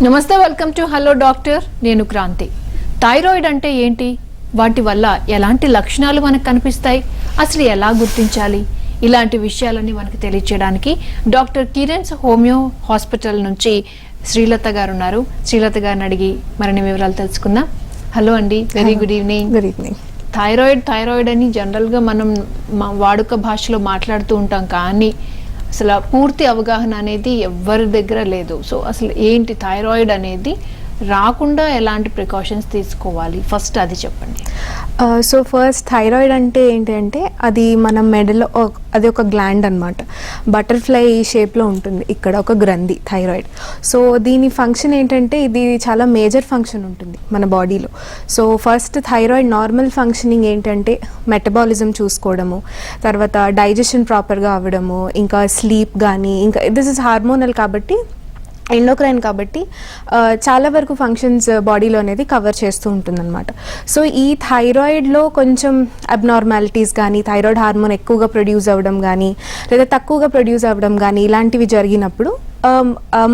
నమస్తే, welcome to hello doctor. నేను Kranti. Thyroid అంటే ఏంటి, వాటి వల్ల ఎలాంటి లక్షణాలు మనకు కనిపిస్తాయి, అసలు ఎలా గుర్తించాలి, ఇలాంటి విషయాలన్నీ మనకు తెలియచేయడానికి డాక్టర్ కిరణ్స్ హోమియో హాస్పిటల్ నుంచి శ్రీలత గారు ఉన్నారు. శ్రీలత గారిని అడిగి మరిన్ని వివరాలు తెలుసుకుందాం. హలో అండి, very good evening. Good evening. Thyroid అని జనరల్గా మనం వాడుక భాషలో మాట్లాడుతూ ఉంటాం, కానీ అసలు పూర్తి అవగాహన అనేది ఎవరి దగ్గర లేదు. సో అసలు ఏంటి థైరాయిడ్ అనేది రాకుండా ఎలాంటి ప్రికాషన్స్ తీసుకోవాలి, ఫస్ట్ అది చెప్పండి. సో ఫస్ట్ థైరాయిడ్ అంటే ఏంటి అంటే అది మన మెడలో అది ఒక గ్లాండ్ అనమాట. బటర్ఫ్లై షేప్లో ఉంటుంది ఇక్కడ ఒక గ్రంథి థైరాయిడ్. సో దీని ఫంక్షన్ ఏంటంటే ఇది చాలా మేజర్ ఫంక్షన్ ఉంటుంది మన బాడీలో. So first thyroid normal functioning ఏంటంటే మెటబాలిజం చూసుకోవడము, తర్వాత డైజెషన్ ప్రాపర్గా అవ్వడము, ఇంకా స్లీప్ కానీ, ఇంకా దిస్ ఇస్ హార్మోనల్ కాబట్టి ఎండోక్రైన్ కాబట్టి చాలా వరకు ఫంక్షన్స్ బాడీలో అనేది కవర్ చేస్తూ ఉంటుందన్నమాట. సో ఈ థైరాయిడ్లో కొంచెం అబ్నార్మాలిటీస్ కానీ, థైరాయిడ్ హార్మోన్ ఎక్కువగా ప్రొడ్యూస్ అవ్వడం కానీ లేదా తక్కువగా ప్రొడ్యూస్ అవ్వడం కానీ ఇలాంటివి జరిగినప్పుడు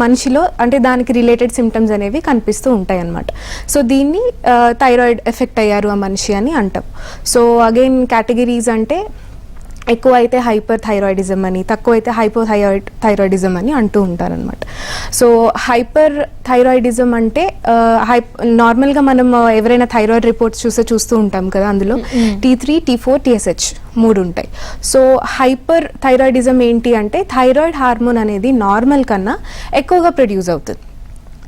మనిషిలో అంటే దానికి రిలేటెడ్ సిమ్టమ్స్ అనేవి కనిపిస్తూ ఉంటాయి అన్నమాట. సో దీన్ని థైరాయిడ్ ఎఫెక్ట్ అయ్యారు ఆ మనిషి అని అంటాం. సో అగైన్ కేటగిరీస్ అంటే ఎక్కువ అయితే హైపర్ థైరాయిడిజం అని, తక్కువ అయితే థైరాయిడిజం అని అంటూ ఉంటారనమాట. సో హైపర్ థైరాయిడిజం అంటే నార్మల్గా మనం ఎవరైనా థైరాయిడ్ రిపోర్ట్స్ చూస్తూ ఉంటాం కదా, అందులో T3, T4, TSH 3 ఉంటాయి. సో హైపర్ థైరాయిడిజం ఏంటి అంటే థైరాయిడ్ హార్మోన్ అనేది నార్మల్ కన్నా ఎక్కువగా ప్రొడ్యూస్ అవుతుంది.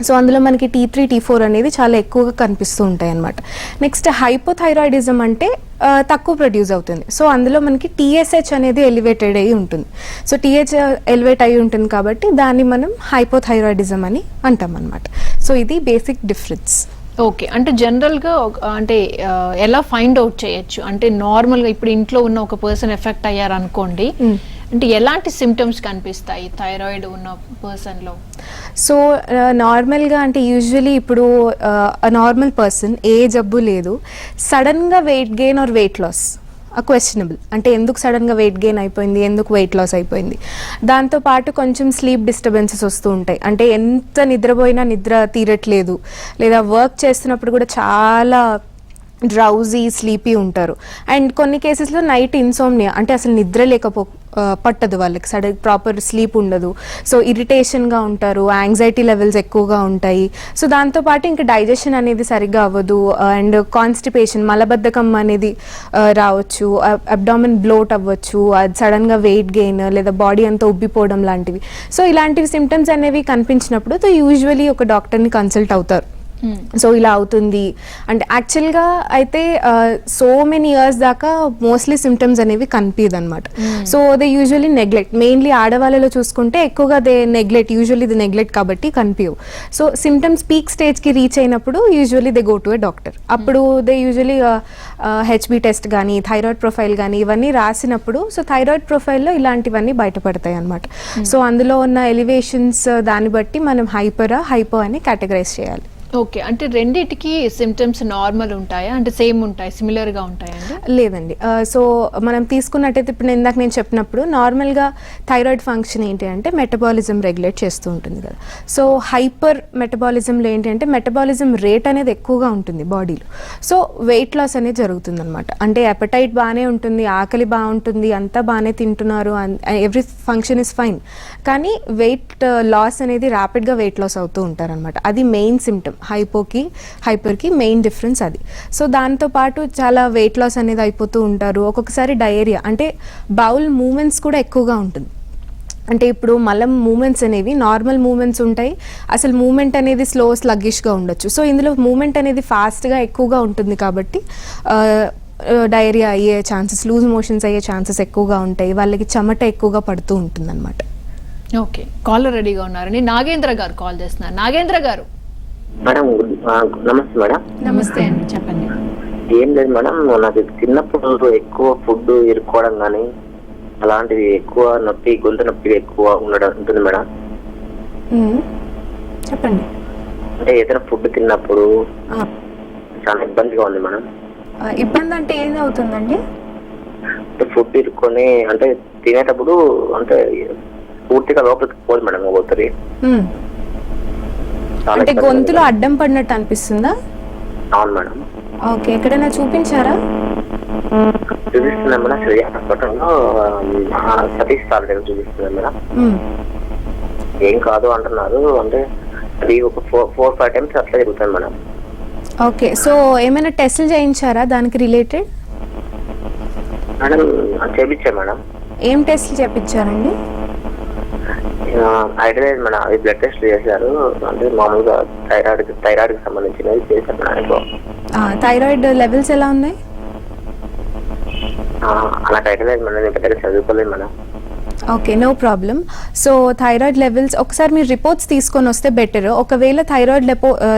సో అందులో మనకి T3, T4 అనేది చాలా ఎక్కువగా కనిపిస్తూ ఉంటాయి అన్నమాట. నెక్స్ట్ హైపోథైరాయిడిజం అంటే తక్కువ ప్రొడ్యూస్ అవుతుంది. సో అందులో మనకి TSH అనేది ఎలివేటెడ్ అయ్యి ఉంటుంది. సో TH ఎలివేట్ అయ్యి ఉంటుంది కాబట్టి దాన్ని మనం హైపోథైరాయిడిజం అని అంటాం అన్నమాట. సో ఇది బేసిక్ డిఫరెన్స్. ఓకే, అంటే జనరల్గా అంటే ఎలా ఫైండ్ అవుట్ చేయొచ్చు అంటే నార్మల్గా ఇప్పుడు ఇంట్లో ఉన్న ఒక పర్సన్ ఎఫెక్ట్ అయ్యారు అనుకోండి, అంటే ఎలాంటి సిమ్టమ్స్ కనిపిస్తాయి థైరాయిడ్ ఉన్న పర్సన్లో? సో నార్మల్గా అంటే యూజువలీ ఇప్పుడు నార్మల్ పర్సన్ ఏ జబ్బు లేదు, సడన్గా weight gain or weight loss questionable. అంటే ఎందుకు సడన్గా వెయిట్ గెయిన్ అయిపోయింది, ఎందుకు వెయిట్ లాస్ అయిపోయింది, దాంతోపాటు కొంచెం స్లీప్ డిస్టర్బెన్సెస్ వస్తూ ఉంటాయి. అంటే ఎంత నిద్రపోయినా నిద్ర తీరట్లేదు, లేదా వర్క్ చేస్తున్నప్పుడు కూడా చాలా డ్రౌజీ స్లీపీ ఉంటారు. అండ్ కొన్ని కేసెస్లో నైట్ ఇన్సోమ్నియా అంటే అసలు నిద్ర పట్టదు వాళ్ళకి, సడన్ ప్రాపర్ స్లీప్ ఉండదు. సో ఇరిటేషన్గా ఉంటారు, యాంగ్జైటీ లెవెల్స్ ఎక్కువగా ఉంటాయి. సో దాంతోపాటు ఇంకా డైజెషన్ అనేది సరిగ్గా అవ్వదు, అండ్ కాన్స్టిపేషన్ మలబద్ధకం అనేది రావచ్చు, అబ్డామిన్ బ్లోట్ అవ్వచ్చు, అది సడన్గా వెయిట్ గెయిన్ లేదా బాడీ అంతా ఉబ్బిపోవడం లాంటివి. సో ఇలాంటివి సిమ్టమ్స్ అనేవి కనిపించినప్పుడు యూజువలీ ఒక డాక్టర్ని కన్సల్ట్ అవుతారు. సో ఇలా అవుతుంది అంటే యాక్చువల్గా అయితే సో మెనీ ఇయర్స్ దాకా మోస్ట్లీ సిమ్టమ్స్ అనేవి కనిపించదు అనమాట. So they usually neglect, mainly ఆడవాళ్ళలో చూసుకుంటే ఎక్కువగా they neglect, usually the neglect కాబట్టి కనిపించవు. సో సిమ్టమ్స్ పీక్ స్టేజ్కి రీచ్ అయినప్పుడు usually they go to a doctor. అప్పుడు దే యూజువలీ హెచ్బి టెస్ట్ కానీ, థైరాయిడ్ ప్రొఫైల్ కానీ ఇవన్నీ రాసినప్పుడు సో థైరాయిడ్ ప్రొఫైల్లో ఇలాంటివన్నీ బయటపడతాయి అనమాట. సో అందులో ఉన్న ఎలివేషన్స్ దాన్ని బట్టి మనం హైపో అని కేటగరైజ్ చేయాలి. ఓకే, అంటే రెండిటికి సిమ్టమ్స్ నార్మల్ ఉంటాయా, అంటే సేమ్ ఉంటాయి, సిమిలర్గా ఉంటాయండి? లేదండి. సో మనం తీసుకున్నట్టయితే ఇప్పుడు ఇందాక నేను చెప్పినప్పుడు నార్మల్గా థైరాయిడ్ ఫంక్షన్ ఏంటి అంటే మెటబాలిజం రెగ్యులేట్ చేస్తూ ఉంటుంది కదా. సో హైపర్ మెటబాలిజంలో ఏంటి అంటే మెటబాలిజం రేట్ అనేది ఎక్కువగా ఉంటుంది బాడీలో. సో వెయిట్ లాస్ అనేది జరుగుతుంది అనమాట. అంటే అపెటైట్ బాగానే ఉంటుంది, ఆకలి బాగుంటుంది, అంతా బాగానే తింటున్నారు, ఎవ్రీ ఫంక్షన్ ఇస్ ఫైన్, కానీ వెయిట్ లాస్ అనేది ర్యాపిడ్గా వెయిట్ లాస్ అవుతూ ఉంటారనమాట. అది మెయిన్ సిమ్టమ్. హైపర్కి మెయిన్ డిఫరెన్స్ అది. సో దాంతోపాటు చాలా వెయిట్ లాస్ అనేది అయిపోతూ ఉంటారు. ఒక్కొక్కసారి డయేరియా అంటే బౌల్ మూమెంట్స్ కూడా ఎక్కువగా ఉంటుంది. అంటే ఇప్పుడు మలం మూమెంట్స్ అనేవి నార్మల్ మూమెంట్స్ ఉంటాయి, అసలు మూమెంట్ అనేది స్లగ్గిష్గా ఉండొచ్చు. సో ఇందులో మూమెంట్ అనేది ఫాస్ట్గా ఎక్కువగా ఉంటుంది కాబట్టి డయేరియా అయ్యే ఛాన్సెస్, లూజ్ మోషన్స్ అయ్యే ఛాన్సెస్ ఎక్కువగా ఉంటాయి. వాళ్ళకి చెమట ఎక్కువగా పడుతూ ఉంటుంది అనమాట. ఓకే, కాలర్ రెడీగా ఉన్నారని నాగేంద్ర గారు కాల్ చేస్తున్నారు. నాగేంద్ర గారు మేడం, నమస్తే మేడం. నమస్తే అండి, చెప్పండి. ఏం లేదు మేడం, నాకు చిన్నప్పుడు ఎక్కువ ఫుడ్ ఇరుక్కోవడం కానీ అలాంటివి, ఎక్కువ నొప్పి, గొంతు నొప్పి ఎక్కువ ఉండడం ఉంటుంది మేడం. చెప్పండి. అంటే ఏదైనా ఫుడ్ తిన్నప్పుడు చాలా ఇబ్బందిగా ఉంది మేడం. ఇబ్బంది అంటే ఏది అవుతుందండి? ఫుడ్ ఇరుక్కొని అంటే తినేటప్పుడు అంటే పూర్తిగా లోపలికి పోదు మేడం, పోతుంది. చాలా అంటే ఇబ్బంది గొంతులో ఉంది. అడ్డం పడినట్టు అనిపిస్తుందా? అవును మేడం. ఓకే, ఎక్కడైనా చూపించారా? చూపిస్తున్నాం మేడం, శ్రేయ హాస్పిటల్లో సతీష్ సార్ దగ్గర చూపిస్తున్నాం మేడం. మ్మ్. ఏం కాదు అంటున్నారు. అంటే అది ఒక 4-5 టైమ్స్ అట్లా జరుగుతుంది మేడం. ఓకే, సో ఏమైనా టెస్టులు చేయించారా దానికి రిలేటెడ్? మేడం చేయించాం మేడం. ఏం టెస్టులు చేయించారండి? ఐడియా లేదు మేడం, అది బ్లడ్ టెస్ట్ చేశారు. అంటే మామూలుగా థైరాయిడ్కి సంబంధించినవి చేశారు మేడం. థైరాయిడ్ లెవెల్స్ ఎలా ఉన్నాయి? అలాంటి ఐడియా లేదు మేడం, నేను పెద్దగా చదువుకోలేదు madam. Okay, no problem. So thyroid levels ఒకసారి మీరు రిపోర్ట్స్ తీసుకొని వస్తే బెటర్. ఒకవేళ థైరాయిడ్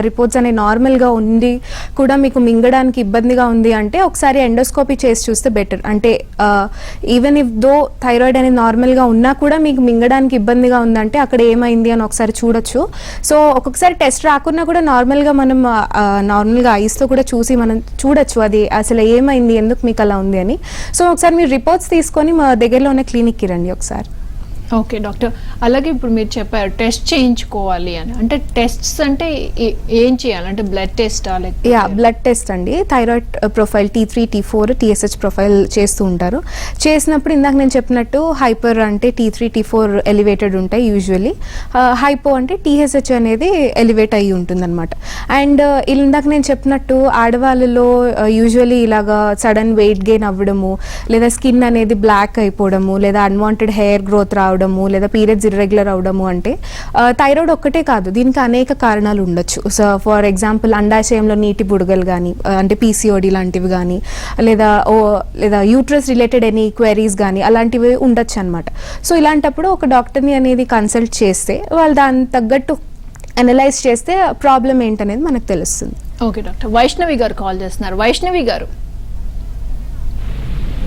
రిపోర్ట్స్ అనే నార్మల్గా ఉంది కూడా మీకు మింగడానికి ఇబ్బందిగా ఉంది అంటే ఒకసారి ఎండోస్కోపీ చేసి చూస్తే బెటర్. అంటే ఈవెన్ ఇఫ్ దో థైరాయిడ్ అనేది నార్మల్గా ఉన్నా కూడా మీకు మింగడానికి ఇబ్బందిగా ఉందంటే అక్కడ ఏమైంది అని ఒకసారి చూడొచ్చు. సో ఒక్కొక్కసారి టెస్ట్ రాకున్నా కూడా నార్మల్గా మనం నార్మల్గా ఐస్తో కూడా చూసి మనం చూడొచ్చు అది అసలు ఏమైంది, ఎందుకు మీకు అలా ఉంది అని. సో ఒకసారి మీరు రిపోర్ట్స్ తీసుకొని మా దగ్గరలో ఉన్న క్లినిక్కి రండి ఒకసారి. ఓకే డాక్టర్, అలాగే ఇప్పుడు మీరు చెప్పారు టెస్ట్ చేయించుకోవాలి అని. అంటే టెస్ట్స్ అంటే ఏం చేయాలి? అంటే blood test? Yeah, blood test అండి. Thyroid profile T3, T4, TSH profile చేస్తూ ఉంటారు. చేసినప్పుడు ఇందాక నేను చెప్పినట్టు హైపర్ అంటే T3, T4 ఎలివేటెడ్ ఉంటాయి యూజువల్లీ. హైపో అంటే TSH అనేది ఎలివేట్ అయ్యి ఉంటుందన్నమాట. అండ్ ఇందాక నేను చెప్పినట్టు ఆడవాళ్ళలో యూజువల్లీ ఇలాగా సడన్ వెయిట్ గెయిన్ అవ్వడము, లేదా స్కిన్ అనేది బ్లాక్ అయిపోవడము, లేదా అన్వాంటెడ్ హెయిర్ గ్రోత్ రావడము, లేదా పీరియడ్స్ ఇర్రెగ్యులర్ అవడము అంటే థైరాయిడ్ ఒక్కటే కాదు, దీనికి అనేక కారణాలు ఉండొచ్చు. సో ఫర్ ఎగ్జాంపుల్ అండాశయంలో నీటి బుడగలు కానీ అంటే PCOD లాంటివి కానీ, లేదా యూట్రస్ రిలేటెడ్ ఎనీ క్వెరీస్ కానీ అలాంటివి ఉండొచ్చు అనమాట. సో ఇలాంటప్పుడు ఒక డాక్టర్ని అనేది కన్సల్ట్ చేస్తే వాళ్ళు దానికి తగ్గట్టు అనలైజ్ చేస్తే ప్రాబ్లం ఏంటనేది మనకు తెలుస్తుంది. ఓకే డాక్టర్, వైష్ణవి గారు కాల్ చేస్తున్నారు. వైష్ణవి గారు,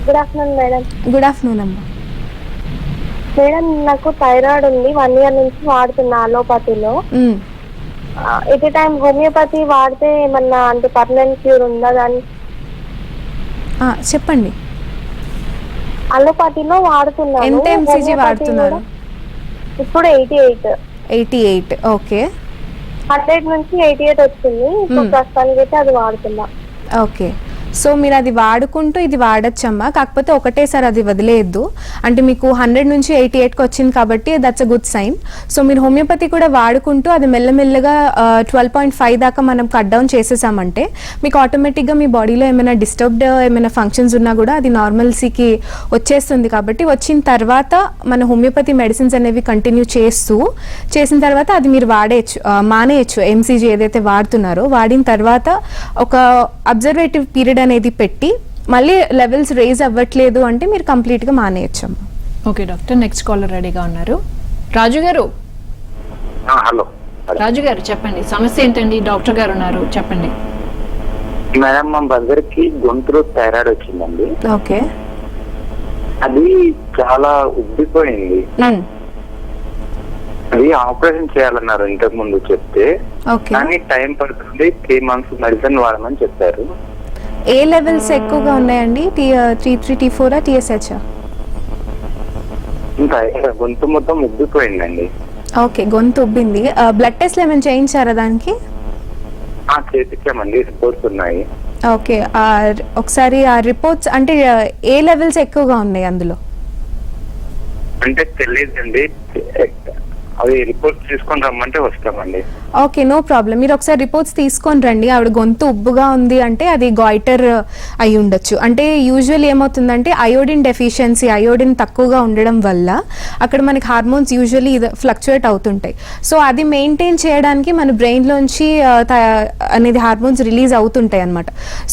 good afternoon madam. Good afternoon అమ్మా. మేడం, నాకు థైరాయిడ్ ఉంది, 1 year నుంచి వాడుతున్నా అలోపతిలో. ఎట్ టైం హోమియోపతి వాడితే ఏమన్నా అంటే పర్మనెంట్ క్యూర్ ఉందా దాన్ని? చెప్పండి. అలోపతిలో వాడుతున్నాను. ఎంత MCG వాడుతున్నారు? ఇప్పుడు 88. 88. ఓకే, 100 నుంచి 88 వచ్చింది. ఇప్పుడు ప్రస్తుతానికి అయితే అది వాడుతున్నా. ఓకే. సో మీరు అది వాడుకుంటూ ఇది వాడచ్చమ్మా, కాకపోతే ఒకటేసారి అది వదిలేయద్దు. అంటే మీకు 100 నుంచి 88కి వచ్చింది కాబట్టి that's a good sign. So మీరు హోమియోపతి కూడా వాడుకుంటూ అది మెల్లమెల్లగా 12.5 దాకా మనం కట్ డౌన్ చేసేసామంటే మీకు ఆటోమేటిక్గా మీ బాడీలో ఏమైనా డిస్టర్బ్డ్ ఏమైనా ఫంక్షన్స్ ఉన్నా కూడా అది నార్మల్సీకి వచ్చేస్తుంది. కాబట్టి వచ్చిన తర్వాత మన హోమియోపతి మెడిసిన్స్ అనేవి కంటిన్యూ చేసిన తర్వాత అది మీరు మానేయచ్చు. MCG ఏదైతే వాడుతున్నారో వాడిన తర్వాత ఒక అబ్జర్వేటివ్ పీరియడ్ అనేది పెట్టి మళ్ళీ లెవెల్స్ రేజ్ అవ్వట్లేదు అంటే మీరు కంప్లీట్గా మానేయచ్చు. ఓకే డాక్టర్, నెక్స్ట్ కాలర్ రెడీగా ఉన్నారు. రాజు గారు. హలో రాజు గారు చెప్పండి, సమస్య ఏంటండి? డాక్టర్ గారు ఉన్నారు, చెప్పండి. మేడం, మా బ్రదర్ కి గొంతులో థైరాయిడ్ వచ్చిందండి. ఓకే, అది చాలా ఉబ్బిపోయింది. అది ఆపరేషన్ చేయాలన్నారు ఇంతకు ముందు చెప్తే, కానీ టైం పడుతుంది, 3 months మెడిసిన్ వాడమని చెప్పారు. ఏ లెవెల్స్ ఎక్కువగా ఉన్నాయండి? T3, T4, TSH? ఇంకా గొంతు మొత్తం ఉబ్బిపోయిందండి. ఓకే, గొంతు ఉబ్బింది. బ్లడ్ టెస్ట్లు ఏమైనా చేయించారా దానికి? చేయించామండి, రిపోర్ట్స్ ఉన్నాయి. ఓకే, ఒకసారి ఆ రిపోర్ట్స్ అంటే ఏ లెవెల్స్ ఎక్కువగా ఉన్నాయి అందులో? అంటే తెలియదండి, అవి రిపోర్ట్స్ తీసుకొని రమ్మంటే వస్తామండి. Okay, no problem. మీరు ఒకసారి రిపోర్ట్స్ తీసుకొని రండి. ఆవిడ గొంతు ఉబ్బుగా ఉంది అంటే అది గాయిటర్ అయి ఉండొచ్చు. అంటే యూజువల్ ఏమవుతుందంటే అయోడిన్ డెఫిషియన్సీ, అయోడిన్ తక్కువగా ఉండడం వల్ల అక్కడ మనకి హార్మోన్స్ యూజువల్లీ ఫ్లక్చుయేట్ అవుతుంటాయి. సో అది మెయింటైన్ చేయడానికి మన బ్రెయిన్లోంచి అనేది హార్మోన్స్ రిలీజ్ అవుతుంటాయి అనమాట.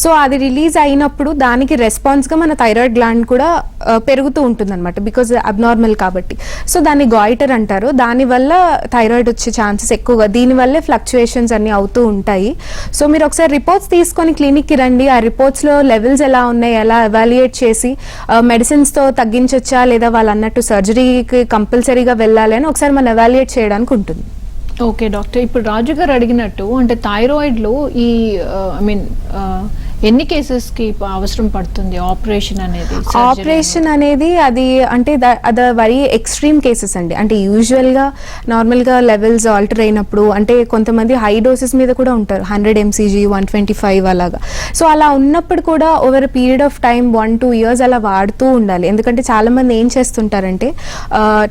సో అది రిలీజ్ అయినప్పుడు దానికి రెస్పాన్స్గా మన థైరాయిడ్ గ్లాండ్ కూడా పెరుగుతూ ఉంటుంది అనమాట, బికాజ్ అబ్నార్మల్ కాబట్టి. సో దాన్ని గాయిటర్ అంటారు. దానివల్ల థైరాయిడ్ వచ్చే ఛాన్సెస్ ఎక్కువగా, దీనివల్లే ఫ్లక్చుయేషన్స్ అన్ని అవుతూ ఉంటాయి. సో మీరు ఒకసారి రిపోర్ట్స్ తీసుకొని క్లినిక్కి రండి. ఆ రిపోర్ట్స్లో లెవెల్స్ ఎలా ఉన్నాయి, ఎలా ఎవాల్యుయేట్ చేసి మెడిసిన్స్తో తగ్గించొచ్చా లేదా వాళ్ళు అన్నట్టు సర్జరీకి కంపల్సరీగా వెళ్ళాలి అని ఒకసారి మనం ఎవాల్యుయేట్ చేయడానికి ఉంటుంది. ఓకే డాక్టర్, ఇప్పుడు రాజు గారు అడిగినట్టు అంటే థైరాయిడ్ లో ఈ ఐ మీన్ ఎన్ని కేసెస్ కి అవసరం పడుతుంది ఆపరేషన్ అనేది? ఆపరేషన్ అనేది అది అంటే అది వెరీ ఎక్స్ట్రీమ్ కేసెస్ అండి. అంటే యూజువల్గా నార్మల్గా లెవెల్స్ ఆల్టర్ అయినప్పుడు, అంటే కొంతమంది హై డోసెస్ మీద కూడా ఉంటారు, 100 mcg 125 అలాగా. సో అలా ఉన్నప్పుడు కూడా over period of time 1-2 years అలా వాడుతూ ఉండాలి. ఎందుకంటే చాలామంది ఏం చేస్తుంటారంటే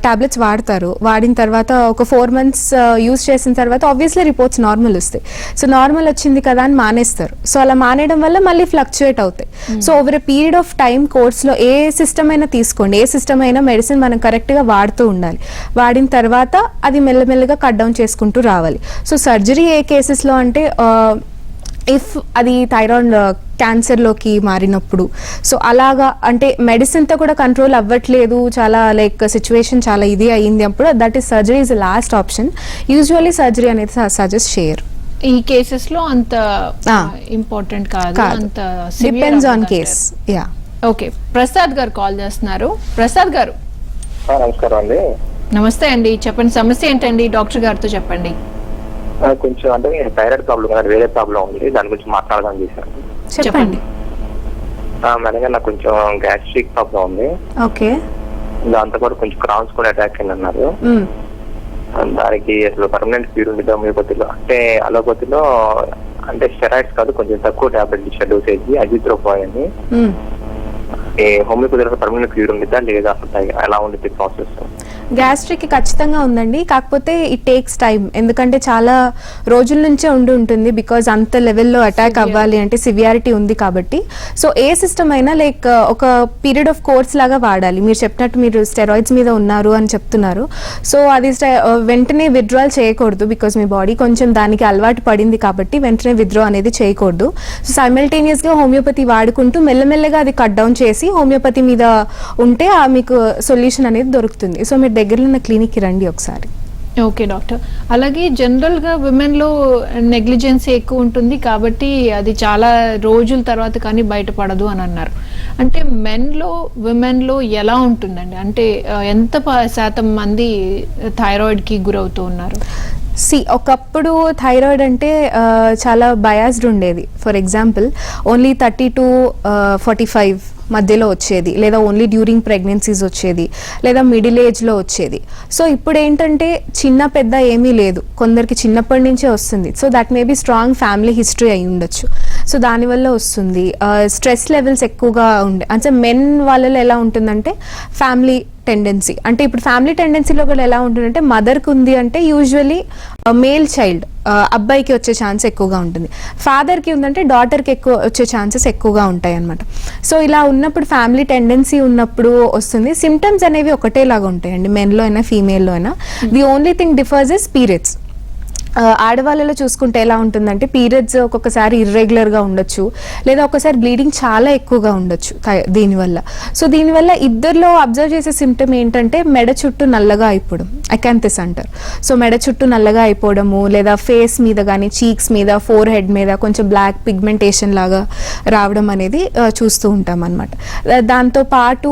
టాబ్లెట్స్ వాడతారు, వాడిన తర్వాత ఒక 4 months యూజ్ చేసిన తర్వాత ఆబ్వియస్లీ రిపోర్ట్స్ నార్మల్ వస్తాయి. సో నార్మల్ వచ్చింది కదా అని మానేస్తారు. సో అలా మానేయడం వల్ల మళ్ళీ ఫ్లక్చుయేట్ అవుతాయి. So over a period of time కోర్స్లో ఏ సిస్టమ్ అయినా తీసుకోండి, ఏ సిస్టమ్ అయినా మెడిసిన్ మనం కరెక్ట్గా వాడుతూ ఉండాలి. వాడిన తర్వాత అది మెల్లమెల్లగా కట్ డౌన్ చేసుకుంటూ రావాలి. సో సర్జరీ ఏ కేసెస్లో అంటే ఇఫ్ అది థైరాయిడ్ క్యాన్సర్లోకి మారినప్పుడు, సో అలాగా అంటే మెడిసిన్తో కూడా కంట్రోల్ అవ్వట్లేదు, చాలా లైక్ సిచ్యువేషన్ చాలా ఇది అయ్యింది అప్పుడు, that is surgery is lost option. Usually surgery అనేది సజెస్ట్ చేయరు. ఈ కేసెస్ లో అంత ఇంపార్టెంట్ కాదు, అంత depends on case. Yeah okay, Prasad గారు కాల్ చేస్తున్నారు. ప్రసాద్ గారు నమస్కారం అండి. నమస్తే అండి, చెప్పండి సమస్య ఏంటండి? డాక్టర్ గారితో చెప్పండి. కొంచెం అంటే థైరాయిడ్ ప్రాబ్లం కాదు, వేరే ప్రాబ్లం ఉంది, దాని గురించి మాట్లాడదాం చేశాను. చెప్పండి. మేడం నాకు కొంచెం గ్యాస్ట్రిక్ ప్రాబ్లం ఉంది. ఓకే. దాంతో పాటు కొంచెం క్రాన్స్ కూడా అటాక్ అయింది అన్నారు. దానికి అసలు పర్మనెంట్ క్యూర్ ఉంది హోమియోపతిలో? అంటే అలోపతిలో అంటే స్టెరాయిడ్స్ కాదు, కొంచెం తక్కువ టాబ్లెట్ ఇచ్చే డోసేజ్ అజిత్రోపాయిన్ అని. హోమియోపతిలో పర్మనెంట్ క్యూర్ ఉండిద్దా లేదా, ఎలా ఉండిద్ది ప్రాసెస్? గ్యాస్ట్రిక్ ఖచ్చితంగా ఉందండి, కాకపోతే ఇట్ టేక్స్ టైం. ఎందుకంటే చాలా రోజుల నుంచే ఉంటుంది, బికాజ్ అంత లెవెల్లో అటాక్ అవ్వాలి అంటే సివియారిటీ ఉంది కాబట్టి. సో ఏ సిస్టమ్ అయినా లైక్ ఒక పీరియడ్ ఆఫ్ కోర్స్ లాగా వాడాలి. మీరు చెప్పినట్టు మీరు స్టెరాయిడ్స్ మీద ఉన్నారు అని చెప్తున్నారు, సో అది వెంటనే విత్డ్రాల్ చేయకూడదు, బికాజ్ మీ బాడీ కొంచెం దానికి అలవాటు పడింది కాబట్టి వెంటనే విత్డ్రా అనేది చేయకూడదు. సో సైమల్టేనియస్గా హోమియోపతి వాడుకుంటూ మెల్లమెల్లగా అది కట్ డౌన్ చేసి హోమియోపతి మీద ఉంటే మీకు సొల్యూషన్ అనేది దొరుకుతుంది. సో మీరు దగ్గరలో ఉన్న క్లినిక్కి రండి ఒకసారి. ఓకే డాక్టర్, అలాగే జనరల్గా విమెన్లో నెగ్లిజెన్సీ ఎక్కువ ఉంటుంది కాబట్టి అది చాలా రోజుల తర్వాత కానీ బయటపడదు అని అన్నారు. అంటే మెన్లో విమెన్లో ఎలా ఉంటుందండి? అంటే ఎంత శాతం మంది థైరాయిడ్కి గురవుతూ ఉన్నారు? ఒకప్పుడు థైరాయిడ్ అంటే చాలా బయాస్డ్ ఉండేది. ఫర్ ఎగ్జాంపుల్ ఓన్లీ 30 to 45 మధ్యలో వచ్చేది, లేదా ఓన్లీ డ్యూరింగ్ ప్రెగ్నెన్సీస్ వచ్చేది, లేదా మిడిల్ ఏజ్లో వచ్చేది. సో ఇప్పుడు ఏంటంటే చిన్న పెద్ద ఏమీ లేదు, కొందరికి చిన్నప్పటి నుంచే వస్తుంది. So that may be strong family history అయి ఉండొచ్చు. సో దానివల్ల వస్తుంది. స్ట్రెస్ లెవెల్స్ ఎక్కువగా ఉండే, అంటే మెన్ వాళ్ళలో ఎలా ఉంటుందంటే ఫ్యామిలీ టెండెన్సీ, అంటే ఇప్పుడు ఫ్యామిలీ టెండెన్సీలో కూడా ఎలా ఉంటుందంటే మదర్కి ఉంది అంటే యూజువలీ మేల్ చైల్డ్ అబ్బాయికి వచ్చే ఛాన్స్ ఎక్కువగా ఉంటుంది, ఫాదర్కి ఉందంటే డాటర్కి ఎక్కువ వచ్చే ఛాన్సెస్ ఎక్కువగా ఉంటాయి అన్నమాట. సో ఇలా ఉన్నప్పుడు ఫ్యామిలీ టెండెన్సీ ఉన్నప్పుడు వస్తుంది. సిమ్టమ్స్ అనేవి ఒకటేలాగా ఉంటాయండి, మెన్లో అయినా ఫీమేల్లో అయినా. The only thing differs is periods. ఆడవాళ్ళలో చూసుకుంటే ఎలా ఉంటుందంటే పీరియడ్స్ ఒక్కొక్కసారి ఇర్రెగ్యులర్గా ఉండొచ్చు, లేదా ఒక్కసారి బ్లీడింగ్ చాలా ఎక్కువగా ఉండొచ్చు దీనివల్ల. సో దీనివల్ల ఇద్దరిలో అబ్జర్వ్ చేసే సిమ్టమ్ ఏంటంటే మెడ చుట్టూ నల్లగా అయిపోవడం, అకాంథిస్ అంటారు. సో మెడ చుట్టూ నల్లగా అయిపోవడము, లేదా ఫేస్ మీద కానీ చీక్స్ మీద, ఫోర్ హెడ్ మీద కొంచెం బ్లాక్ పిగ్మెంటేషన్ లాగా రావడం అనేది చూస్తూ ఉంటాం అనమాట. దాంతో పాటు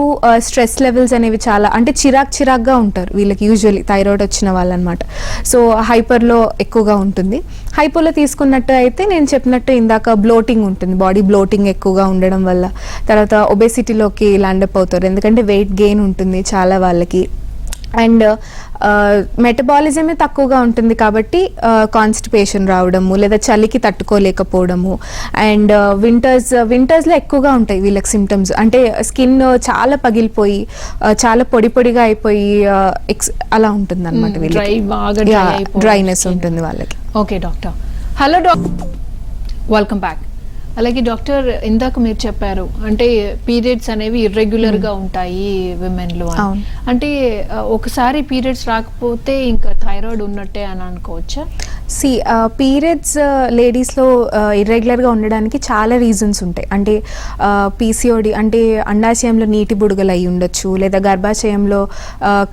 స్ట్రెస్ లెవెల్స్ అనేవి చాలా, అంటే చిరాక్గా ఉంటారు వీళ్ళకి యూజువల్లీ థైరాయిడ్ వచ్చిన వాళ్ళు అనమాట. సో హైపర్లో ఎక్కువగా ఉంటుంది. హైపోలో తీసుకున్నట్టు అయితే నేను చెప్పినట్టు ఇందాక బ్లోటింగ్ ఉంటుంది, బాడీ బ్లోటింగ్ ఎక్కువగా ఉండడం వల్ల. తర్వాత ఒబేసిటీలోకి ల్యాండప్ అవుతారు, ఎందుకంటే వెయిట్ గెయిన్ ఉంటుంది చాలా వాళ్ళకి. అండ్ మెటబాలిజమే తక్కువగా ఉంటుంది కాబట్టి కాన్స్టిపేషన్ రావడము, లేదా చలికి తట్టుకోలేకపోవడము. అండ్ వింటర్స్లో ఎక్కువగా ఉంటాయి వీళ్ళకి సిమ్టమ్స్, అంటే స్కిన్ చాలా పగిలిపోయి చాలా పొడిగా అయిపోయి అలా ఉంటుంది అనమాట వీళ్ళకి, డ్రైనెస్ ఉంటుంది వాళ్ళకి. Okay doctor. Hello doctor, welcome back. అలాగే డాక్టర్, ఇందాక మీరు చెప్పారు అంటే పీరియడ్స్ అనేవి ఇర్రెగ్యులర్ గా ఉంటాయి విమెన్లో. అంటే ఒకసారి పీరియడ్స్ రాకపోతే ఇంకా థైరాయిడ్ ఉన్నట్టే అని అనుకోవచ్చా? పీరియడ్స్ లేడీస్లో ఇర్రెగ్యులర్గా ఉండడానికి చాలా రీజన్స్ ఉంటాయి. అంటే పీసీఓడి అంటే అండాశయంలో నీటి బుడగలు అయి ఉండొచ్చు, లేదా గర్భాశయంలో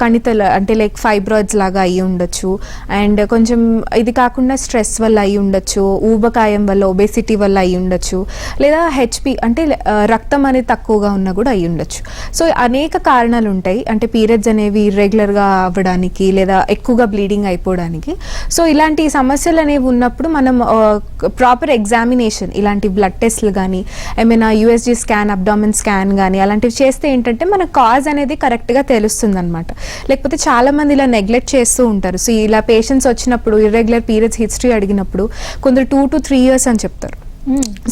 కణితలు అంటే లైక్ ఫైబ్రాయిడ్స్ లాగా అయి ఉండొచ్చు. అండ్ కొంచెం ఇది కాకుండా స్ట్రెస్ వల్ల అయి ఉండొచ్చు, ఊబకాయం వల్ల, ఒబేసిటీ వల్ల అయి ఉండొచ్చు. ఉండొచ్చు, లేదా హెచ్పి అంటే రక్తం అనేది తక్కువగా ఉన్నా కూడా అయి ఉండొచ్చు. సో అనేక కారణాలు ఉంటాయి, అంటే పీరియడ్స్ అనేవి ఇర్రెగ్యులర్గా అవ్వడానికి లేదా ఎక్కువగా బ్లీడింగ్ అయిపోవడానికి. సో ఇలాంటి సమస్యలు అనేవి ఉన్నప్పుడు మనం ప్రాపర్ ఎగ్జామినేషన్, ఇలాంటి బ్లడ్ టెస్ట్లు కానీ ఏమైనా యూఎస్జీ స్కాన్, అబ్డామిన్ స్కాన్ కానీ అలాంటివి చేస్తే ఏంటంటే మన కాజ్ అనేది కరెక్ట్గా తెలుస్తుంది అనమాట. లేకపోతే చాలామంది ఇలా నెగ్లెక్ట్ చేస్తూ ఉంటారు. సో ఇలా పేషెంట్స్ వచ్చినప్పుడు ఇర్రెగ్యులర్ పీరియడ్స్ హిస్టరీ అడిగినప్పుడు కొందరు 2 to 3 years అని చెప్తారు.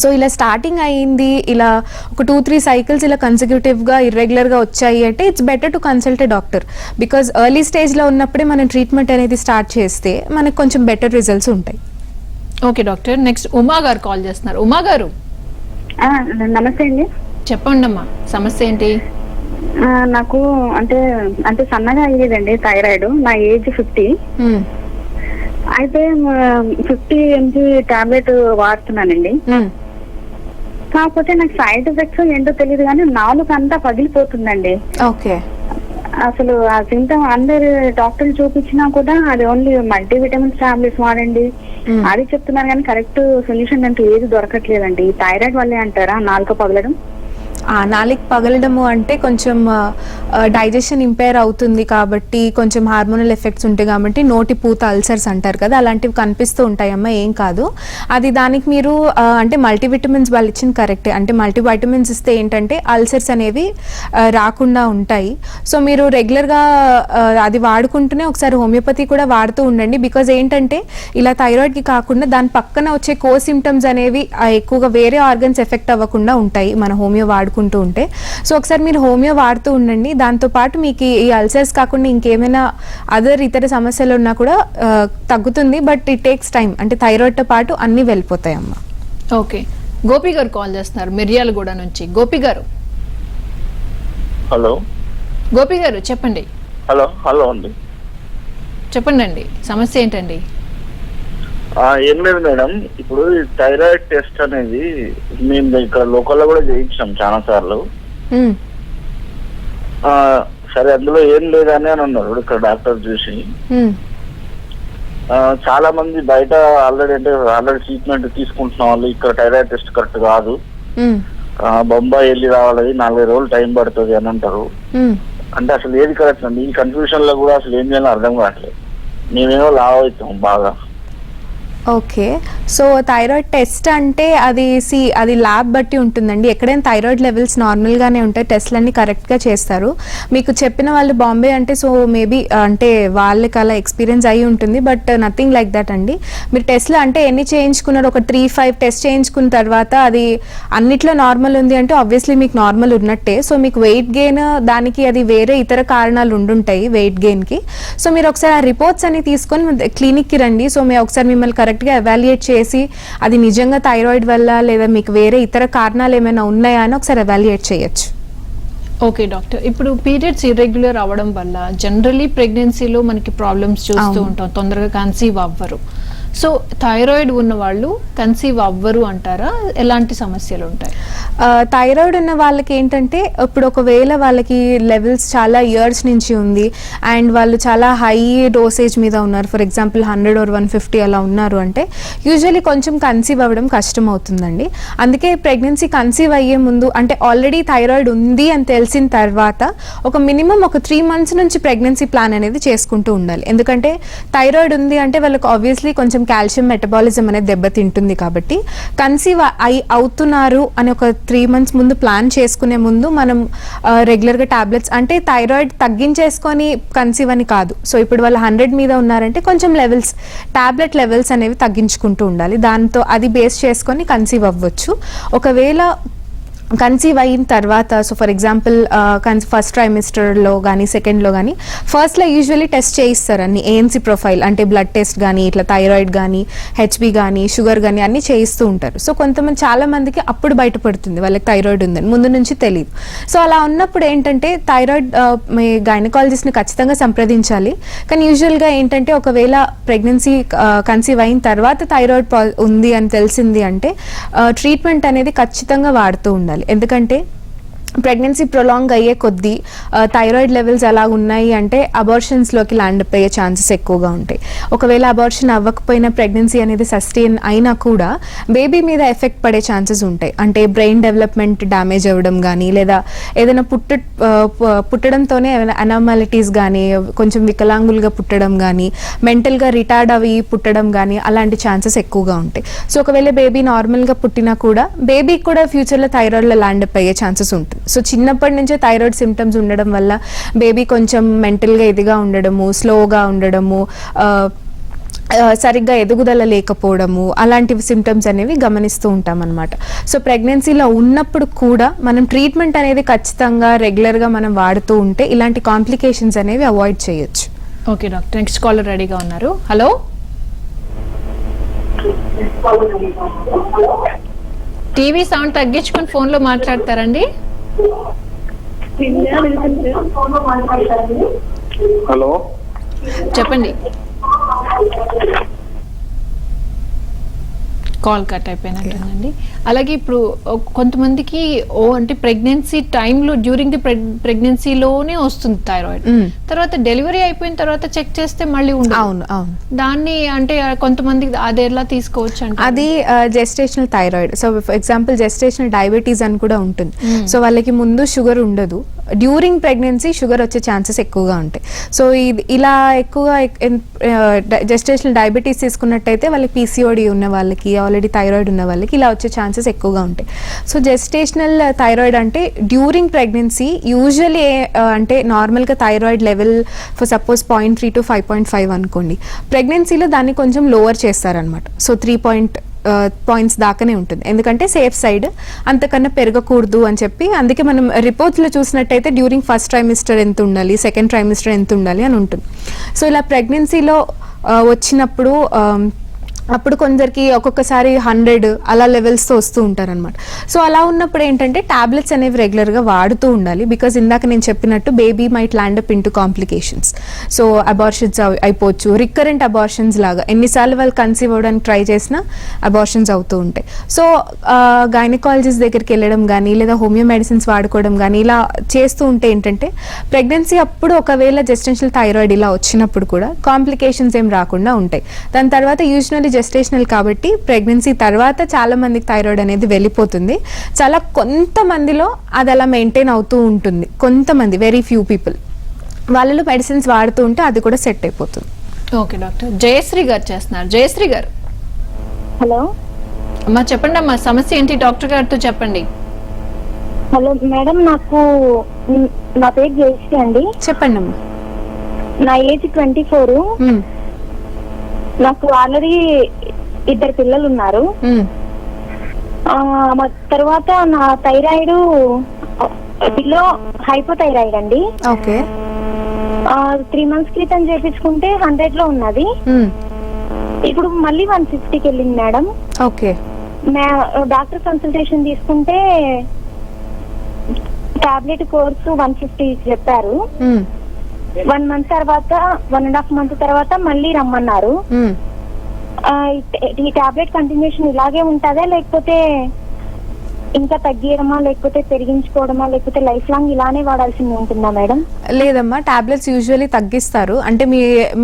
సో ఇలా స్టార్టింగ్ అయ్యింది, ఇలా ఒక 2-3 సైకిల్స్ ఇలా కన్సిక్యూటివ్గా ఇర్రెగ్యులర్గా వచ్చాయి అంటే it's better to consult a doctor. Because early స్టేజ్లో ఉన్నప్పుడే మనం ట్రీట్మెంట్ అనేది స్టార్ట్ చేస్తే మనకు కొంచెం బెటర్ రిజల్ట్స్ ఉంటాయి. ఓకే డాక్టర్, నెక్స్ట్ ఉమా గారు కాల్ చేస్తున్నారు. ఉమా గారు నమస్తే అండి. చెప్పండి అమ్మా, సమస్య ఏంటి? నాకు అంటే సన్నగా అయ్యేదండి థైరాయిడ్. నా ఏజ్ 50. అయితే 50 mg టాబ్లెట్ వాడుతున్నానండి. కాకపోతే నాకు సైడ్ ఎఫెక్ట్స్ ఏంటో తెలియదు కానీ నాలుగు అంతా పగిలిపోతుందండి. ఓకే. అసలు ఆ సింటమ్ అందరు డాక్టర్లు చూపించినా కూడా అది ఓన్లీ మల్టీవిటమిన్స్ టాబ్లెట్స్ వాడండి అది చెప్తున్నారు కానీ కరెక్ట్ సొల్యూషన్ అంటూ ఏది దొరకట్లేదండి. థైరాయిడ్ వల్లే అంటారా నాలుక పగలడం? నాలుక పగలడము అంటే కొంచెం డైజెషన్ ఇంపైర్ అవుతుంది కాబట్టి కొంచెం హార్మోనల్ ఎఫెక్ట్స్ ఉంటాయి కాబట్టి నోటి పూత అల్సర్స్ అంటారు కదా, అలాంటివి కనిపిస్తూ ఉంటాయమ్మా, ఏం కాదు. అది దానికి మీరు అంటే మల్టీవిటమిన్స్ వాళ్ళు ఇచ్చింది కరెక్టే. అంటే మల్టీవిటమిన్స్ ఇస్తే ఏంటంటే అల్సర్స్ అనేవి రాకుండా ఉంటాయి. సో మీరు రెగ్యులర్గా అది వాడుకుంటూనే ఒకసారి హోమియోపతి కూడా వాడుతూ ఉండండి. బికాజ్ ఏంటంటే ఇలా థైరాయిడ్కి కాకుండా దాని పక్కన వచ్చే కో సిమ్టమ్స్ అనేవి ఎక్కువగా వేరే ఆర్గన్స్ ఎఫెక్ట్ అవ్వకుండా ఉంటాయి మన హోమియో వాడుకుంటూ ఉంటే. సో ఒకసారి మీరు హోమియో వాడుతూ ఉండండి. దాంతోపాటు మీకు ఈ అల్సర్స్ కాకుండా ఇంకేమైనా ఇతర సమస్యలు ఉన్నా కూడా తగ్గుతుంది. But it takes time. అంటే థైరాయిడ్తో పాటు అన్నీ వెళ్ళిపోతాయమ్మా. ఓకే, గోపి గారు కాల్ చేస్తున్నారు మిర్యాలగూడ నుంచి. గోపి గారు. హలో గోపి గారు చెప్పండి. హలో అండి, చెప్పండి అండి, సమస్య ఏంటండి? ఏం లేదు మేడం, ఇప్పుడు థైరాయిడ్ టెస్ట్ అనేది మేము ఇక్కడ లోకల్లో కూడా చేయించాం చాలా సార్లు. సరే అందులో ఏం లేదని అని అన్నారు ఇక్కడ డాక్టర్ చూసి. చాలా మంది బయట ఆల్రెడీ ట్రీట్మెంట్ తీసుకుంటున్న వాళ్ళు ఇక్కడ థైరాయిడ్ టెస్ట్ కరెక్ట్ కాదు, బొంబాయి వెళ్ళి రావాలి 4 రోజులు టైం పడుతుంది అని అంటారు. అంటే అసలు ఏది కరెక్ట్ అండి? ఈ కన్ఫ్యూషన్ లో కూడా అసలు ఏం చేయాలో అర్థం కావట్లేదు. మేమేమో లావ్ అవుతాం బాగా. ఓకే, సో థైరాయిడ్ టెస్ట్ అంటే అది ల్యాబ్ బట్టి ఉంటుందండి. ఎక్కడైనా థైరాయిడ్ లెవెల్స్ నార్మల్గానే ఉంటాయి, టెస్ట్లన్నీ కరెక్ట్గా చేస్తారు. మీకు చెప్పిన వాళ్ళు బాంబే అంటే సో మేబీ అంటే వాళ్ళకి అలా ఎక్స్పీరియన్స్ అయ్యి ఉంటుంది. బట్ నథింగ్ లైక్ దట్ అండి. మీరు టెస్ట్లు అంటే ఎన్ని చేయించుకున్నారు? ఒక 3-5 టెస్ట్ చేయించుకున్న తర్వాత అది అన్నిట్లో నార్మల్ ఉంది అంటే ఆబ్వియస్లీ మీకు నార్మల్ ఉన్నట్టే. సో మీకు వెయిట్ గెయిన్ దానికి అది వేరే ఇతర కారణాలు ఉండుంటాయి వెయిట్ గెయిన్కి. సో మీరు ఒకసారి ఆ రిపోర్ట్స్ అన్ని తీసుకొని క్లినిక్కి రండి. సో మేము ఒకసారి మిమ్మల్ని కరెక్ట్గా ఎవాల్యుయేట్ చేసి అది నిజంగా థైరాయిడ్ వల్ల లేదా మీకు వేరే ఇతర కారణాలు ఏమైనా ఉన్నాయా అని ఒకసారి ఎవాల్యుయేట్ చేయొచ్చు. ఓకే డాక్టర్, ఇప్పుడు పీరియడ్స్ ఇర్రెగ్యులర్ అవ్వడం వల్ల జనరలీ ప్రెగ్నెన్సీలో మనకి ప్రాబ్లమ్స్ చూస్తూ ఉంటాం, తొందరగా కన్సీవ్ అవ్వరు. సో థైరాయిడ్ ఉన్న వాళ్ళు కన్సీవ్ అవ్వరు అంటారా? ఎలాంటి సమస్యలు ఉంటాయి? థైరాయిడ్ ఉన్న వాళ్ళకి ఏంటంటే ఇప్పుడు ఒకవేళ వాళ్ళకి లెవెల్స్ చాలా ఇయర్స్ నుంచి ఉంది అండ్ వాళ్ళు చాలా హై డోసేజ్ మీద ఉన్నారు, ఫర్ ఎగ్జాంపుల్ 100 or 150 అలా ఉన్నారు అంటే యూజువల్లీ కొంచెం కన్సీవ్ అవ్వడం కష్టం అవుతుందండి. అందుకే ప్రెగ్నెన్సీ కన్సీవ్ అయ్యే ముందు అంటే ఆల్రెడీ థైరాయిడ్ ఉంది అని తెలిసిన తర్వాత ఒక మినిమం ఒక 3 months నుంచి ప్రెగ్నెన్సీ ప్లాన్ అనేది చేసుకుంటూ ఉండాలి. ఎందుకంటే థైరాయిడ్ ఉంది అంటే వాళ్ళకి ఆబ్వియస్లీ కొంచెం కాల్షియం మెటబాలిజం అనేది దెబ్బతింటుంది. కాబట్టి కన్సీవ్ అవుతున్నారు అని ఒక 3 months ముందు ప్లాన్ చేసుకునే ముందు మనం రెగ్యులర్గా టాబ్లెట్స్ అంటే థైరాయిడ్ తగ్గించేసుకొని కన్సీవ్ అని కాదు. సో ఇప్పుడు వాళ్ళు 100 మీద ఉన్నారంటే కొంచెం టాబ్లెట్ లెవెల్స్ అనేవి తగ్గించుకుంటూ ఉండాలి. దాంతో అది బేస్ చేసుకొని కన్సీవ్ అవ్వచ్చు. ఒకవేళ కన్సీవ్ అయిన తర్వాత సో ఫర్ ఎగ్జాంపుల్ ఫస్ట్ ట్రైమిస్టర్లో కానీ సెకండ్లో కానీ ఫస్ట్లో యూజువల్లీ టెస్ట్ చేయిస్తారు అన్ని ఏఎన్సీ ప్రొఫైల్ అంటే బ్లడ్ టెస్ట్ కానీ ఇట్లా థైరాయిడ్ కానీ హెచ్బి కానీ షుగర్ కానీ అన్నీ చేయిస్తూ ఉంటారు. సో కొంతమంది చాలా మందికి అప్పుడు బయటపడుతుంది వాళ్ళకి థైరాయిడ్ ఉందని, ముందు నుంచి తెలియదు. సో అలా ఉన్నప్పుడు ఏంటంటే థైరాయిడ్ మీ గైనకాలజిస్ట్ని ఖచ్చితంగా సంప్రదించాలి. కానీ యూజువల్గా ఏంటంటే ఒకవేళ ప్రెగ్నెన్సీ కన్సీవ్ అయిన తర్వాత థైరాయిడ్ ఉంది అని తెలిసింది అంటే ట్రీట్మెంట్ అనేది ఖచ్చితంగా వాడుతూ ఉండాలి. ఎందుకంటే ప్రెగ్నెన్సీ ప్రొలాంగ్ అయ్యే కొద్దీ థైరాయిడ్ లెవెల్స్ అలా ఉన్నాయి అంటే అబార్షన్స్లోకి ల్యాండ్ అప్ అయ్యే ఛాన్సెస్ ఎక్కువగా ఉంటాయి. ఒకవేళ అబార్షన్ అవ్వకపోయినా ప్రెగ్నెన్సీ అనేది సస్టైన్ అయినా కూడా బేబీ మీద ఎఫెక్ట్ పడే ఛాన్సెస్ ఉంటాయి. అంటే బ్రెయిన్ డెవలప్మెంట్ డ్యామేజ్ అవ్వడం కానీ, లేదా ఏదైనా పుట్టడంతోనే ఏమైనా అనామాలిటీస్ కానీ, కొంచెం వికలాంగులుగా పుట్టడం కానీ, మెంటల్గా రిటార్డ్ అవి పుట్టడం కానీ అలాంటి ఛాన్సెస్ ఎక్కువగా ఉంటాయి. సో ఒకవేళ బేబీ నార్మల్గా పుట్టినా కూడా బేబీకి కూడా ఫ్యూచర్లో థైరాయిడ్లో ల్యాండ్ అప్ అయ్యే ఛాన్సెస్ ఉంటుంది. సో చిన్నప్పటి నుంచే థైరాయిడ్ సిమ్టమ్స్ ఉండడం వల్ల బేబీ కొంచెం మెంటల్గా ఇదిగా ఉండడము, స్లోగా ఉండడము, సరిగ్గా ఎదుగుదల లేకపోవడము, అలాంటివి సిమ్టమ్స్ అనేవి గమనిస్తూ ఉంటాం అనమాట. సో ప్రెగ్నెన్సీలో ఉన్నప్పుడు కూడా మనం ట్రీట్మెంట్ అనేది ఖచ్చితంగా రెగ్యులర్గా మనం వాడుతూ ఉంటే ఇలాంటి కాంప్లికేషన్స్ అనేవి అవాయిడ్ చేయొచ్చు. ఓకే డాక్టర్, నెక్స్ట్ కాలర్ రెడీగా ఉన్నారు. హలో, టీవీ సౌండ్ తగ్గించుకొని ఫోన్లో మాట్లాడతారండి? హలో, చెప్పండి. కాల్ కట్ అయిపోయినట్టుందండి. అలాగే ఇప్పుడు కొంతమందికి అంటే ప్రెగ్నెన్సీ టైంలో డ్యూరింగ్ ది ప్రెగ్నెన్సీలోనే వస్తుంది థైరాయిడ్, తర్వాత డెలివరీ అయిపోయిన తర్వాత చెక్ చేస్తే మళ్ళీ ఉండదు. అవును అవును. దాన్ని అంటే కొంతమందికి అది ఎలా తీసుకోవచ్చు అంటే అది gestational thyroid. So for example gestational diabetes అని కూడా ఉంటుంది. సో వాళ్ళకి ముందు షుగర్ ఉండదు, డ్యూరింగ్ ప్రెగ్నెన్సీ షుగర్ వచ్చే ఛాన్సెస్ ఎక్కువగా ఉంటాయి. సో ఇలా ఎక్కువగా జెస్టేషనల్ డయాబెటీస్ తీసుకున్నట్టయితే వాళ్ళకి పీసీఓడి ఉన్న వాళ్ళకి, ఆల్రెడీ థైరాయిడ్ ఉన్న వాళ్ళకి ఇలా వచ్చే ఛాన్సెస్ ఎక్కువగా ఉంటాయి. సో జెస్టేషనల్ థైరాయిడ్ అంటే డ్యూరింగ్ ప్రెగ్నెన్సీ యూజువల్లీ అంటే నార్మల్గా thyroid level for suppose 0.3 to 5.5 అనుకోండి, ప్రెగ్నెన్సీలో దాన్ని కొంచెం లోవర్ చేస్తారనమాట. సో 3 పాయింట్స్ దాకానే ఉంటుంది, ఎందుకంటే సేఫ్ సైడ్, అంతకన్నా పెరగకూడదు అని చెప్పి. అందుకే మనం రిపోర్ట్స్లో చూసినట్టయితే డ్యూరింగ్ ఫస్ట్ ట్రైమిస్టర్ ఎంత ఉండాలి, సెకండ్ ట్రైమిస్టర్ ఎంత ఉండాలి అని ఉంటుంది. సో ఇలా ప్రెగ్నెన్సీలో వచ్చినప్పుడు అప్పుడు కొందరికి ఒక్కొక్కసారి 100 అలా లెవెల్స్తో వస్తూ ఉంటారనమాట. సో అలా ఉన్నప్పుడు ఏంటంటే టాబ్లెట్స్ అనేవి రెగ్యులర్గా వాడుతూ ఉండాలి. బికాజ్ ఇందాక నేను చెప్పినట్టు baby might land up into complications. So abortions అయిపోవచ్చు, రికరెంట్ అబార్షన్స్ లాగా ఎన్నిసార్లు వాళ్ళు కన్సీవ్ అవ్వడానికి ట్రై చేసినా అబార్షన్స్ అవుతూ ఉంటాయి. సో గైనకాలజిస్ట్ దగ్గరికి వెళ్ళడం కానీ, లేదా హోమియో మెడిసిన్స్ వాడుకోవడం కానీ ఇలా చేస్తూ ఉంటే ఏంటంటే ప్రెగ్నెన్సీ అప్పుడు ఒకవేళ జెస్టేషనల్ థైరాయిడ్ ఇలా వచ్చినప్పుడు కూడా కాంప్లికేషన్స్ ఏం రాకుండా ఉంటాయి. దాని తర్వాత యూజువల్లీ జెస్టేషనల్ కాబట్టి ప్రెగ్నెన్సీ తర్వాత చాలా మందికి థైరాయిడ్ అనేది వెళ్ళిపోతుంది. చాలా కొంతమందిలో అది అలా మెయింటైన్ అవుతూ ఉంటుంది, కొంతమంది వెరీ ఫ్యూ పీపుల్ వాళ్ళలో మెడిసిన్స్ వాడుతూ ఉంటే అది కూడా సెట్ అయిపోతుంది. ఓకే డాక్టర్, జయశ్రీ గారు చేస్తున్నారు. జయశ్రీ గారు, హలో అమ్మా చెప్పండి అమ్మా, సమస్య ఏంటి డాక్టర్ గారితో చెప్పండి. హలో మేడం, నా పేరు జయశ్రీ అండి. చెప్పండి అమ్మా. నా ఏజ్ 24. నాకు ఆల్రెడీ 2 పిల్లలు ఉన్నారు. తర్వాత నా థైరాయిడ్ బిలో హైపోథైరాయిడ్ అండి. ఓకే. 3 months క్రితం చేపించుకుంటే 100 లో ఉన్నది, ఇప్పుడు మళ్ళీ 150కి వెళ్ళింది మేడం. ఓకే. డాక్టర్ కన్సల్టేషన్ తీసుకుంటే టాబ్లెట్ కోర్సు 150 చెప్పారు. 1 month తర్వాత 1.5 month తర్వాత మళ్ళీ రమ్మన్నారు. ఈ టాబ్లెట్ కంటిన్యూషన్ ఇలాగే ఉంటుందా, లేకపోతే ఇంకా తగ్గియడమా, లేకపోతే పెరిగించుకోవడమా, లేకపోతే లైఫ్ లాంగ్ ఇలానే వాడాల్సి ఉంటుందా మేడం? లేదమ్మా, టాబ్లెట్స్ యూజువల్లీ తగ్గిస్తారు. అంటే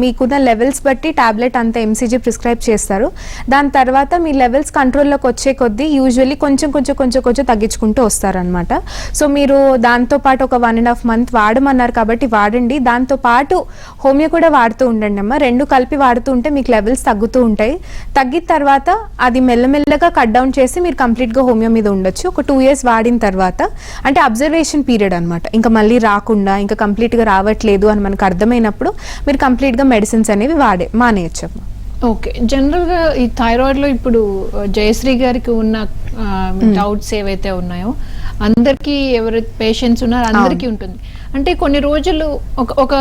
మీకున్న లెవెల్స్ బట్టి టాబ్లెట్ అంత ఎంసీజీ ప్రిస్క్రైబ్ చేస్తారు. దాని తర్వాత మీ లెవెల్స్ కంట్రోల్లోకి వచ్చే కొద్దీ యూజువల్లీ కొంచెం తగ్గించుకుంటూ వస్తారనమాట. సో మీరు దాంతోపాటు ఒక 1.5 month వాడమన్నారు కాబట్టి వాడండి. దాంతోపాటు హోమియో కూడా వాడుతూ ఉండండి అమ్మా. 2 కలిపి వాడుతూ ఉంటే మీకు లెవెల్స్ తగ్గుతూ ఉంటాయి. తగ్గిన తర్వాత అది మెల్లమెల్లగా కట్ డౌన్ చేసి మీరు కంప్లీట్గా హోమియో మీద ఉండొచ్చు. ఒక 2 years వాడిన తర్వాత, అంటే అబ్జర్వేషన్ పీరియడ్ అనమాట, ఇంకా మళ్ళీ రాకుండా ఇంకా కంప్లీట్గా రావట్లేదు అని మనకు అర్థమైనప్పుడు మీరు కంప్లీట్గా మెడిసిన్స్ అనేవి మానేయచ్చు. ఓకే, జనరల్గా ఈ థైరాయిడ్లో ఇప్పుడు జయశ్రీ గారికి ఉన్న డౌట్స్ ఏవైతే ఉన్నాయో అందరికీ, ఎవరు పేషెంట్స్ ఉన్నారో అందరికీ ఉంటుంది. అంటే కొన్ని రోజులు ఒక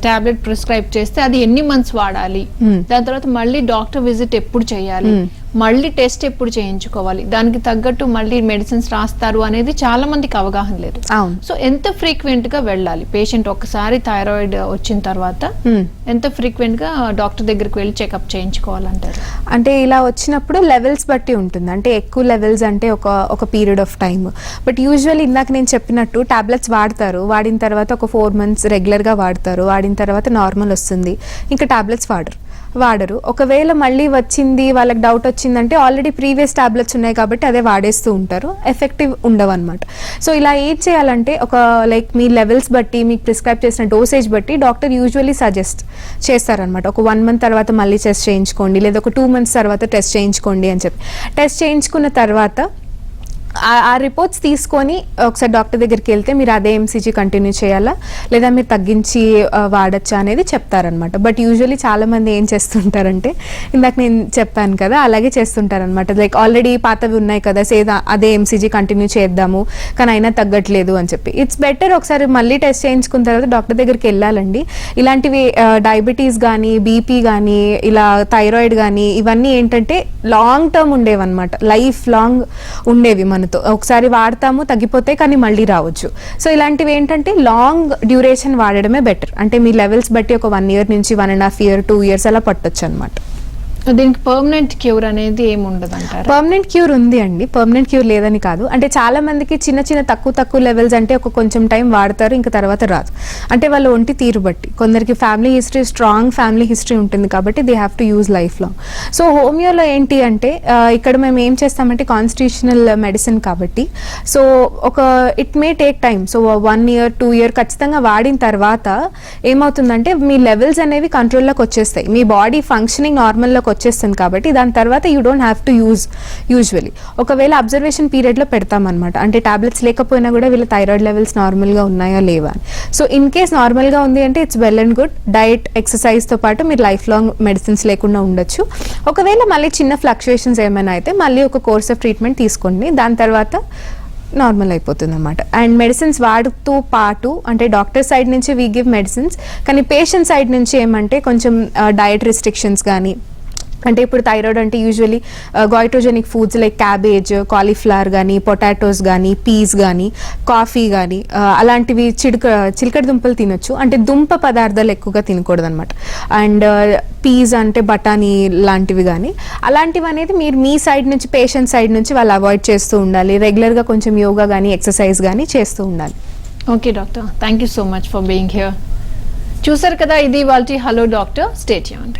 టాబ్లెట్ ప్రిస్క్రైబ్ చేస్తే అది ఎన్ని మంత్స్ వాడాలి, దాని తర్వాత మళ్ళీ డాక్టర్ విజిట్ ఎప్పుడు చేయాలి, మళ్ళీ టెస్ట్ ఎప్పుడు చేయించుకోవాలి, దానికి తగ్గట్టు మళ్ళీ మెడిసిన్స్ రాస్తారు అనేది చాలా మందికి అవగాహన లేదు. అవును. సో ఎంత ఫ్రీక్వెంట్ గా వెళ్ళాలి పేషెంట్ ఒకసారి థైరాయిడ్ వచ్చిన తర్వాత ఎంత ఫ్రీక్వెంట్ గా డాక్టర్ దగ్గరికి వెళ్ళి చెకప్ చేయించుకోవాలంటారు? అంటే ఇలా వచ్చినప్పుడు లెవెల్స్ బట్టి ఉంటుంది. అంటే ఎక్కువ లెవెల్స్ అంటే ఒక period of time. But usually ఇందాక నేను చెప్పినట్టు టాబ్లెట్స్ వాడతారు, వాడిన తర్వాత ఒక 4 months రెగ్యులర్గా వాడతారు, వాడిన తర్వాత నార్మల్ వస్తుంది, ఇంకా టాబ్లెట్స్ వాడరు. ఒకవేళ మళ్ళీ వచ్చింది వాళ్ళకి డౌట్ వచ్చిందంటే ఆల్రెడీ ప్రీవియస్ టాబ్లెట్స్ ఉన్నాయి కాబట్టి అదే వాడేస్తూ ఉంటారు, ఎఫెక్టివ్ ఉండవు అనమాట. సో ఇలా ఏం చేయాలంటే లైక్ మీ లెవెల్స్ బట్టి మీకు ప్రిస్క్రైబ్ చేసిన డోసేజ్ బట్టి డాక్టర్ యూజువల్లీ సజెస్ట్ చేస్తారనమాట. ఒక 1 month తర్వాత మళ్ళీ టెస్ట్ చేయించుకోండి, లేదా ఒక 2 months తర్వాత టెస్ట్ చేయించుకోండి అని చెప్పి. టెస్ట్ చేయించుకున్న తర్వాత ఆ రిపోర్ట్స్ తీసుకొని ఒకసారి డాక్టర్ దగ్గరికి వెళ్తే మీరు అదే ఎంసీజీ కంటిన్యూ చేయాలా లేదా మీరు తగ్గించి వాడచ్చా అనేది చెప్తారనమాట. బట్ యూజువల్లీ చాలా మంది ఏం చేస్తుంటారంటే ఇందాక నేను చెప్పాను కదా అలాగే చేస్తుంటారనమాట. లైక్ ఆల్రెడీ పాతవి ఉన్నాయి కదా అదే ఎంసీజీ కంటిన్యూ చేద్దాము కానీ అయినా తగ్గట్లేదు అని చెప్పి. ఇట్స్ బెటర్ ఒకసారి మళ్ళీ టెస్ట్ చేయించుకున్న తర్వాత డాక్టర్ దగ్గరికి వెళ్ళాలండి. ఇలాంటివి డయాబెటీస్ కానీ బీపీ కానీ ఇలా థైరాయిడ్ కానీ ఇవన్నీ ఏంటంటే లాంగ్ టర్మ్ ఉండేవన్నమాట, లైఫ్ లాంగ్ ఉండేవి. మనతో ఒకసారి వాడతాము తగ్గిపోతాయి కానీ మళ్ళీ రావచ్చు. సో ఇలాంటివి ఏంటంటే లాంగ్ డ్యూరేషన్ వాడడమే బెటర్. అంటే మీ లెవెల్స్ బట్టి ఒక 1 year నుంచి 1.5 years 2 years అలా పట్టొచ్చు అనమాట. దీనికి పర్మనెంట్ క్యూర్ అనేది ఏమి ఉండదు అంటారు? పర్మనెంట్ క్యూర్ ఉంది అండి, పర్మనెంట్ క్యూర్ లేదని కాదు. అంటే చాలా మందికి చిన్న తక్కువ లెవెల్స్ అంటే ఒక కొంచెం టైం వాడతారు, ఇంకా తర్వాత రాదు. అంటే వాళ్ళ ఒంటి తీరు బట్టి, కొందరికి family history strong family history ఉంటుంది కాబట్టి they have to use life long. So హోమియోలో ఏంటి అంటే ఇక్కడ మేము ఏం చేస్తామంటే కాన్స్టిట్యూషనల్ మెడిసిన్ కాబట్టి so it may take time. So 1 year 2 year ఖచ్చితంగా వాడిన తర్వాత ఏమవుతుందంటే మీ లెవెల్స్ అనేవి కంట్రోల్లోకి వచ్చేస్తాయి, మీ బాడీ ఫంక్షనింగ్ నార్మల్లోకి వచ్చేస్తుంది కాబట్టి దాని తర్వాత you don't have to use. Usually ఒకవేళ అబ్జర్వేషన్ పీరియడ్లో పెడతామన్నమాట, అంటే టాబ్లెట్స్ లేకపోయినా కూడా వీళ్ళ థైరాయిడ్ లెవెల్స్ నార్మల్గా ఉన్నాయా లేవా అని. సో ఇన్ కేస్ నార్మల్గా ఉంది అంటే it's well and good. Diet ఎక్సర్సైజ్తో పాటు మీరు లైఫ్ లాంగ్ మెడిసిన్స్ లేకుండా ఉండొచ్చు. ఒకవేళ మళ్ళీ చిన్న ఫ్లక్చుయేషన్స్ ఏమైనా అయితే మళ్ళీ ఒక కోర్స్ ఆఫ్ ట్రీట్మెంట్ తీసుకోండి, దాని తర్వాత నార్మల్ అయిపోతుంది అనమాట. అండ్ మెడిసిన్స్ వాడుతూ పాటు అంటే డాక్టర్ సైడ్ నుంచి వీ గివ్ మెడిసిన్స్, కానీ పేషెంట్ సైడ్ నుంచి ఏమంటే కొంచెం డయట్ రిస్ట్రిక్షన్స్ కానీ, అంటే ఇప్పుడు థైరాయిడ్ అంటే usually goitrogenic foods like cabbage, cauliflower కానీ, పొటాటోస్ కానీ, పీస్ కానీ, కాఫీ కానీ అలాంటివి చిలకడ దుంపలు తినొచ్చు. అంటే దుంప పదార్థాలు ఎక్కువగా తినకూడదు అనమాట. అండ్ పీస్ అంటే బఠానీ లాంటివి కానీ అలాంటివి అనేది మీరు మీ సైడ్ నుంచి పేషెంట్ సైడ్ నుంచి వాళ్ళు అవాయిడ్ చేస్తూ ఉండాలి. రెగ్యులర్గా కొంచెం యోగా కానీ ఎక్సర్సైజ్ కానీ చేస్తూ ఉండాలి. Okay doctor, thank you so much for being here. చూసారు కదా, ఇది వాళ్ళ హలో డాక్టర్. Stay tuned.